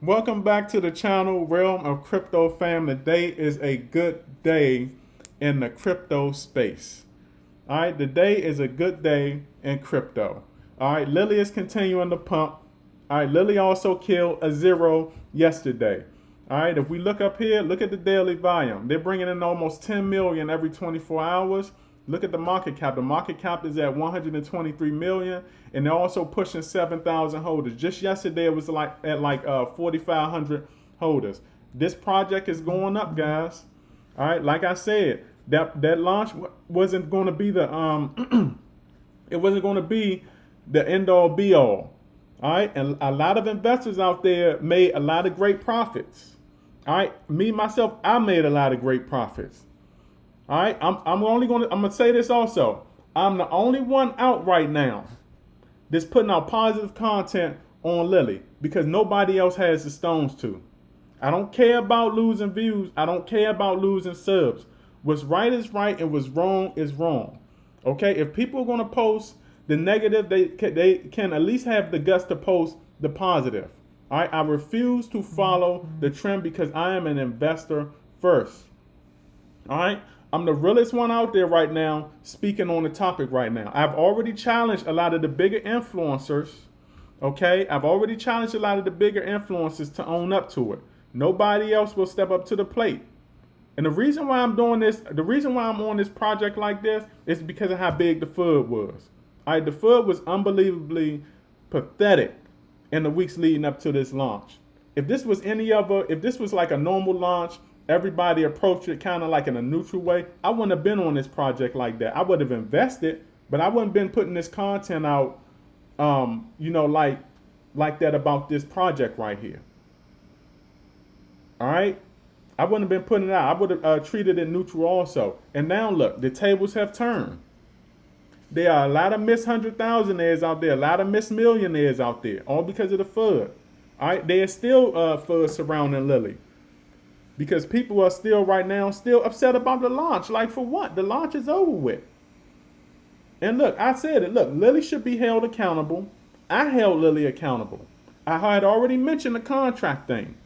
Welcome back to the channel, Realm of Crypto Fam. Today is a good day in the crypto space. All right, today is a good day in crypto. All right, Lilly is continuing to pump. All right, Lilly also killed a zero yesterday. All right, if we look up here, look at the daily volume. They're bringing in almost 10 million every 24 hours. Look at the market cap. The market cap is at 123 million, and they're also pushing 7,000 holders. Just yesterday, it was at 4,500 holders. This project is going up, guys. All right, like I said, that launch wasn't going to be the it wasn't going to be the end all be all. All right, and a lot of investors out there made a lot of great profits. All right, me myself, I made a lot of great profits. All right, I'm gonna say this also. I'm the only one out right now that's putting out positive content on Lilly because nobody else has the stones to. I don't care about losing views. I don't care about losing subs. What's right is right and what's wrong is wrong. Okay, if people are gonna post the negative, they can at least have the guts to post the positive. All right, I refuse to follow the trend because I am an investor first. All right. I'm the realest one out there right now speaking on the topic right now. I've already challenged a lot of the bigger influencers. Okay. I've already challenged a lot of the bigger influencers to own up to it. Nobody else will step up to the plate. And the reason why I'm doing this, the reason why I'm on this project like this is because of how big the FUD was. All right. The FUD was unbelievably pathetic in the weeks leading up to this launch. If this was if this was like a normal launch, everybody approached it kind of like in a neutral way, I wouldn't have been on this project like that. I would have invested, but I wouldn't have been putting this content out, like that about this project right here. All right, I wouldn't have been putting it out. I would have treated it neutral also. And now look, the tables have turned. There are a lot of miss 100,000aires out there, a lot of miss millionaires out there, all because of the FUD. All right, there's still FUD surrounding Lilly. Because people are still right now still upset about the launch. Like for what? The launch is over with. And look, I said it. Look, Lilly should be held accountable. I held Lilly accountable. I had already mentioned the contract thing.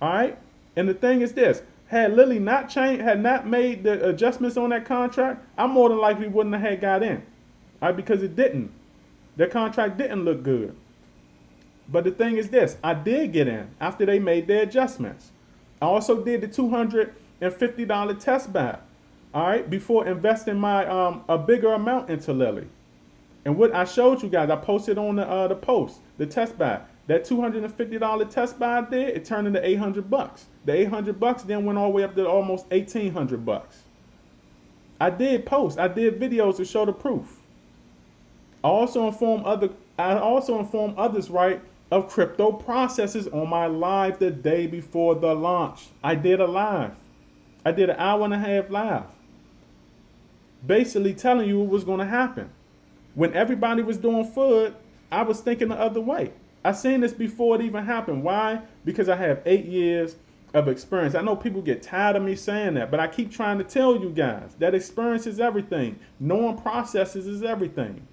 All right? And the thing is this. Had Lilly not changed, had not made the adjustments on that contract, I more than likely wouldn't have had got in. All right? Because it didn't. Their contract didn't look good. But the thing is this. I did get in after they made their adjustments. I also did the $250 test buy, all right, before investing my a bigger amount into Lilly. And what I showed you guys, I posted on the post, the test buy. That $250 test buy I did, it turned into $800. The $800 then went all the way up to almost $1,800. I did videos to show the proof. I also informed others, right, of crypto processes on my live the day before the launch. I did a live. I did an hour and a half live. Basically telling you what was going to happen. When everybody was doing FUD, I was thinking the other way. I seen this before it even happened. Why? Because I have 8 years of experience. I know people get tired of me saying that, but I keep trying to tell you guys that experience is everything. Knowing processes is everything.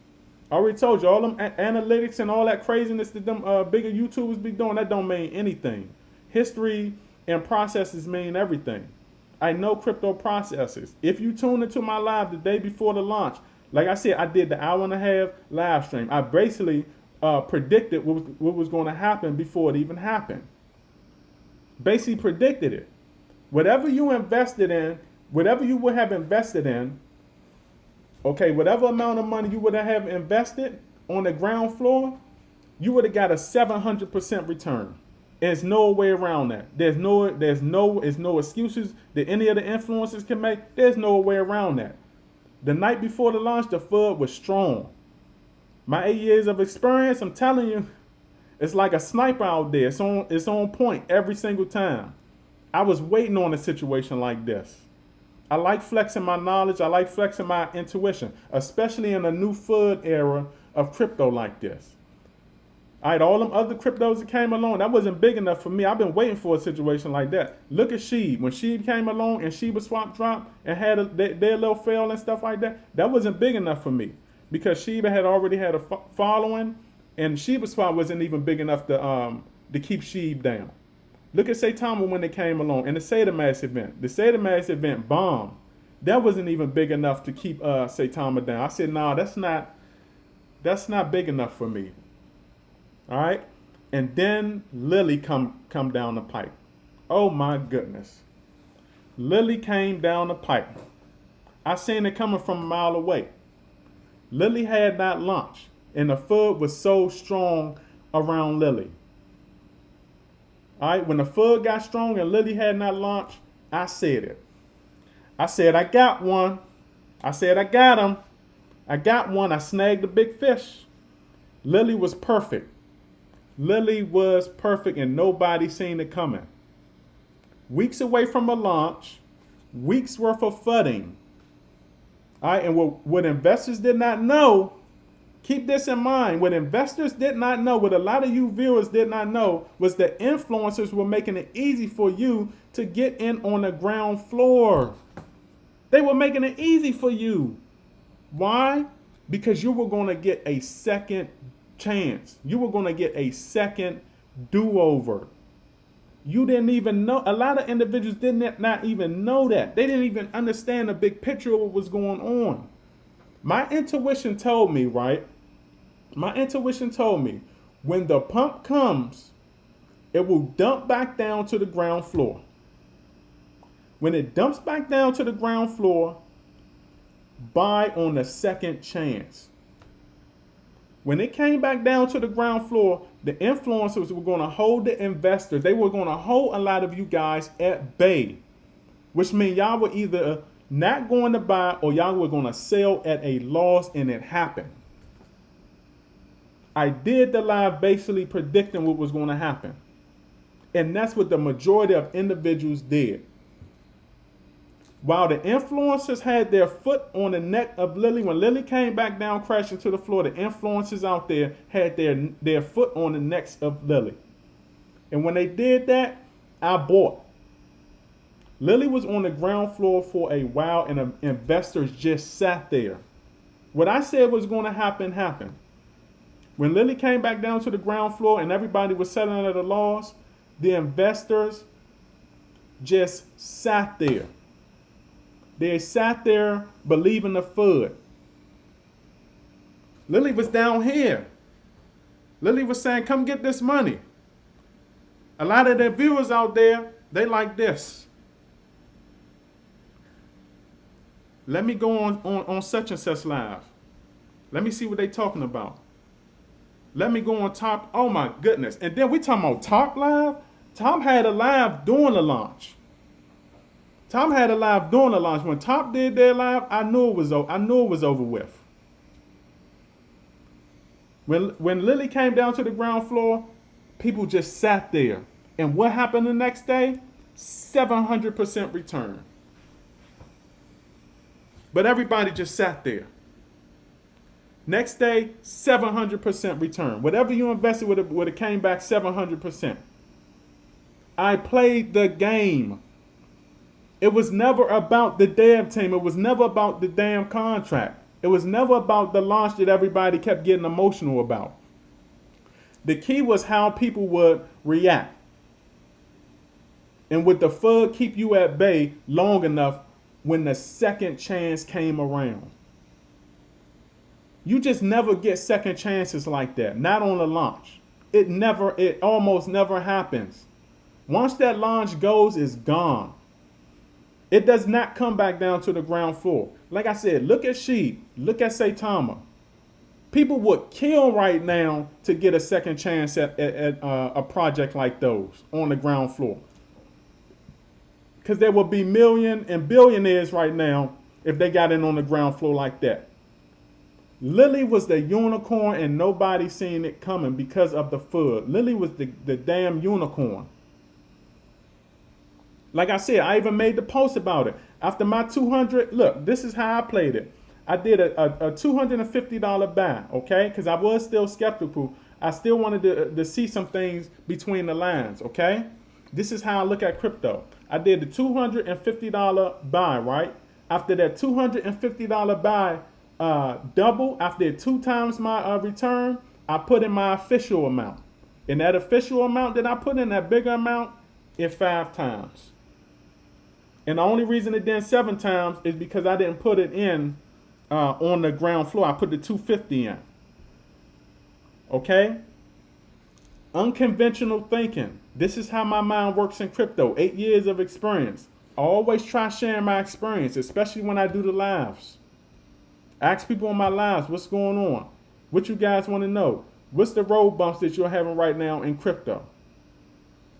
I already told you, all them analytics and all that craziness that them bigger YouTubers be doing, that don't mean anything. History and processes mean everything. I know crypto processes. If you tune into my live the day before the launch, like I said, I did the hour and a half live stream. I basically predicted what was going to happen before it even happened. Basically predicted it. Whatever you invested in, whatever you would have invested in, okay, whatever amount of money you would have invested on the ground floor, you would have got a 700% return. There's no way around that. There's no excuses that any of the influencers can make. There's no way around that. The night before the launch, the FUD was strong. My 8 years of experience, I'm telling you, it's like a sniper out there. It's on point every single time. I was waiting on a situation like this. I like flexing my knowledge. I like flexing my intuition, especially in a new FUD era of crypto like this. All right, all them other cryptos that came along, that wasn't big enough for me. I've been waiting for a situation like that. Look at Sheeb. When Sheeb came along and Sheba Swap dropped and had their little fail and stuff like that, that wasn't big enough for me because Sheba had already had a following And Sheba spot wasn't even big enough to keep Sheeb down. Look at SAITAMA when they came along, and the SAITAMA event. The SAITAMA event bombed. That wasn't even big enough to keep SAITAMA down. I said, no, that's not big enough for me. All right. And then Lilly come down the pipe. Oh my goodness. Lilly came down the pipe. I seen it coming from a mile away. Lilly had not launched, and the FUD was so strong around Lilly. All right, when the FUD got strong and Lilly had not launched, I said it. I said, I got one. I said, I got him. I got one. I snagged a big fish. Lilly was perfect. Lilly was perfect, and nobody seen it coming. Weeks away from a launch, weeks worth of flooding. All right, and what investors did not know, keep this in mind, what investors did not know, what a lot of you viewers did not know, was that influencers were making it easy for you to get in on the ground floor. They were making it easy for you. Why? Because you were going to get a second chance. You were going to get a second do-over. You didn't even know. A lot of individuals did not even know that. They didn't even understand the big picture of what was going on. My intuition told me, right? My intuition told me when the pump comes, it will dump back down to the ground floor. When it dumps back down to the ground floor, buy on the second chance. When it came back down to the ground floor, the influencers were going to hold the investors. They were going to hold a lot of you guys at bay, which means y'all were either not going to buy or y'all were going to sell at a loss, and it happened. I did the live basically predicting what was going to happen. And that's what the majority of individuals did. While the influencers had their foot on the neck of Lilly, when Lilly came back down crashing to the floor, the influencers out there had their foot on the necks of Lilly. And when they did that, I bought. Lilly was on the ground floor for a while, and investors just sat there. What I said was going to happen, happened. When Lilly came back down to the ground floor and everybody was selling at a loss, the investors just sat there. They sat there believing the FUD. Lilly was down here. Lilly was saying, come get this money. A lot of their viewers out there, they like this. Let me go on such and such live. Let me see what they talking about. Let me go on top. Oh my goodness. And then we talking about Top Live. Top had a live during the launch. Tom had a live during the launch. When Top did their live, I knew it was over with. When Lilly came down to the ground floor, people just sat there. And what happened the next day? 700% return. But everybody just sat there. Next day, 700% return. Whatever you invested would have came back 700%. I played the game. It was never about the damn team. It was never about the damn contract. It was never about the launch that everybody kept getting emotional about. The key was how people would react. And would the FUD keep you at bay long enough when the second chance came around? You just never get second chances like that. Not on the launch. It almost never happens. Once that launch goes, it's gone. It does not come back down to the ground floor. Like I said, look at Sheep. Look at SAITAMA. People would kill right now to get a second chance at a project like those on the ground floor. Because there would be million and billionaires right now if they got in on the ground floor like that. Lilly was the unicorn, and nobody seen it coming because of the FUD. Lilly was the damn unicorn. Like I said, I even made the post about it. After my 200, look, this is how I played it. I did a $250 buy, okay? Because I was still skeptical. I still wanted to see some things between the lines, okay? This is how I look at crypto. I did the $250 buy, right? After that $250 buy double, after 2 times my return, I put in my official amount. And that official amount that I put in, that bigger amount, it 5 times. And the only reason it did 7 times is because I didn't put it in on the ground floor. I put the 250 in. Okay? Unconventional thinking. This is how my mind works in crypto. 8 years of experience. I always try sharing my experience, especially when I do the lives. Ask people on my lives, what's going on? What you guys want to know? What's the road bumps that you're having right now in crypto?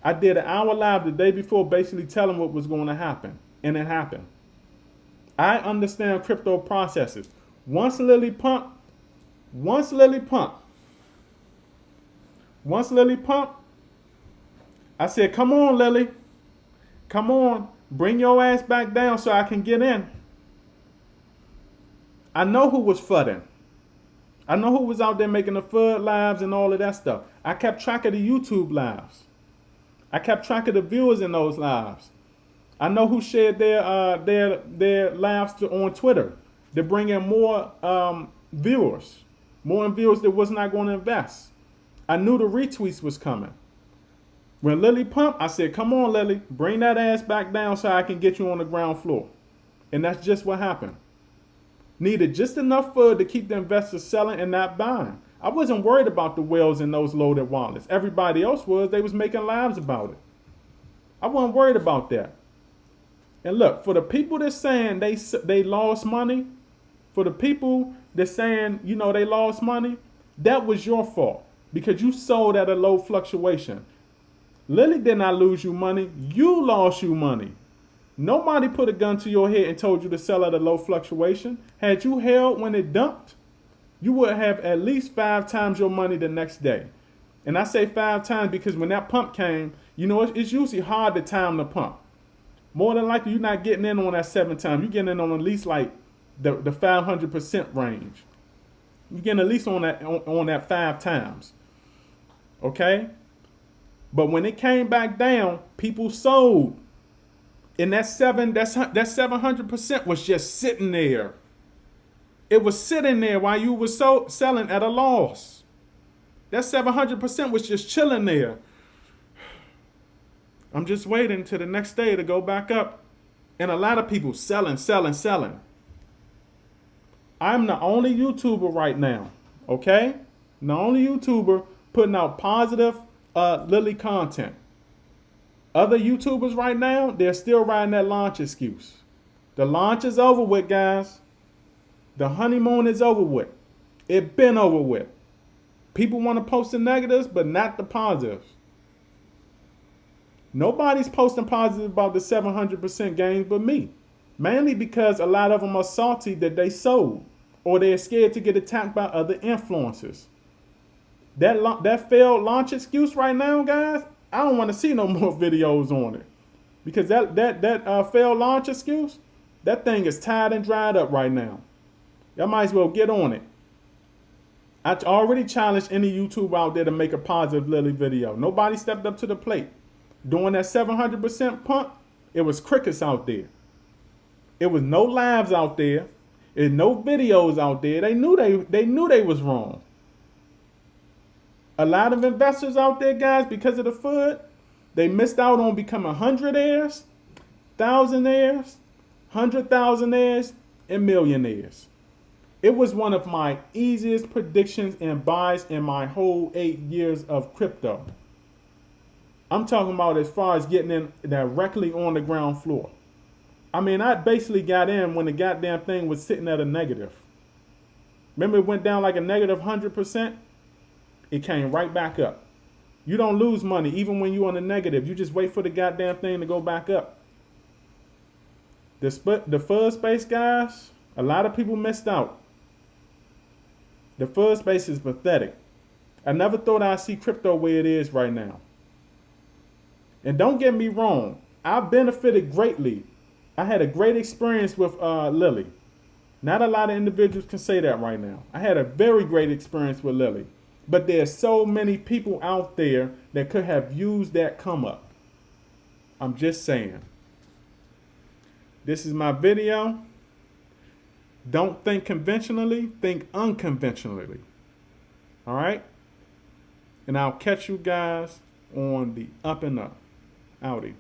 I did an hour live the day before basically telling what was going to happen. And it happened. I understand crypto processes. Once Lilly pumped, I said, come on, Lilly. Come on. Bring your ass back down so I can get in. I know who was fudding. I know who was out there making the FUD lives and all of that stuff. I kept track of the YouTube lives. I kept track of the viewers in those lives. I know who shared their lives on Twitter to bring in more viewers that was not going to invest. I knew the retweets was coming. When Lilly pumped, I said, come on, Lilly, bring that ass back down so I can get you on the ground floor. And that's just what happened. Needed just enough FUD to keep the investors selling and not buying. I wasn't worried about the whales in those loaded wallets. Everybody else was. They was making lives about it. I wasn't worried about that. And look, for the people that's saying they lost money, for the people that's saying, they lost money, that was your fault because you sold at a low fluctuation. Lilly did not lose you money. You lost you money. Nobody put a gun to your head and told you to sell at a low fluctuation. Had you held when it dumped, you would have at least 5 times your money the next day. And I say 5 times because when that pump came, it's usually hard to time the pump. More than likely, you're not getting in on that 7 times. You're getting in on at least like the 500% range. You're getting at least on that 5 times. Okay? But when it came back down, people sold. And that 700% was just sitting there. It was sitting there while you were selling at a loss. That 700% was just chilling there. I'm just waiting till the next day to go back up. And a lot of people selling. I'm the only YouTuber right now, okay? The only YouTuber putting out positive Lilly content. Other YouTubers right now, they're still riding that launch excuse. The launch is over with, guys. The honeymoon is over with. It been over with. People want to post the negatives, but not the positives. Nobody's posting positive about the 700% gains but me. Mainly because a lot of them are salty that they sold. Or they're scared to get attacked by other influencers. That failed launch excuse right now, guys, I don't want to see no more videos on it. Because that failed launch excuse, that thing is tied and dried up right now. Y'all might as well get on it. I already challenged any YouTuber out there to make a positive Lilly video. Nobody stepped up to the plate. During that 700% pump, it was crickets out there. It was no lives out there. There's no videos out there. They knew they was wrong. A lot of investors out there, guys, because of the FUD, they missed out on becoming 100-aires, 1,000-aires, 100,000-aires, and millionaires. It was one of my easiest predictions and buys in my whole 8 years of crypto. I'm talking about as far as getting in directly on the ground floor. I mean, I basically got in when the goddamn thing was sitting at a negative. Remember it went down like a negative 100%? It came right back up. You don't lose money even when you're on the negative. You just wait for the goddamn thing to go back up. The FUD space, guys, a lot of people missed out. The FUD space is pathetic. I never thought I'd see crypto where it is right now. And don't get me wrong, I benefited greatly. I had a great experience with Lilly. Not a lot of individuals can say that right now. I had a very great experience with Lilly. But there's so many people out there that could have used that come up. I'm just saying. This is my video. Don't think conventionally, think unconventionally. All right? And I'll catch you guys on the up and up. Outie.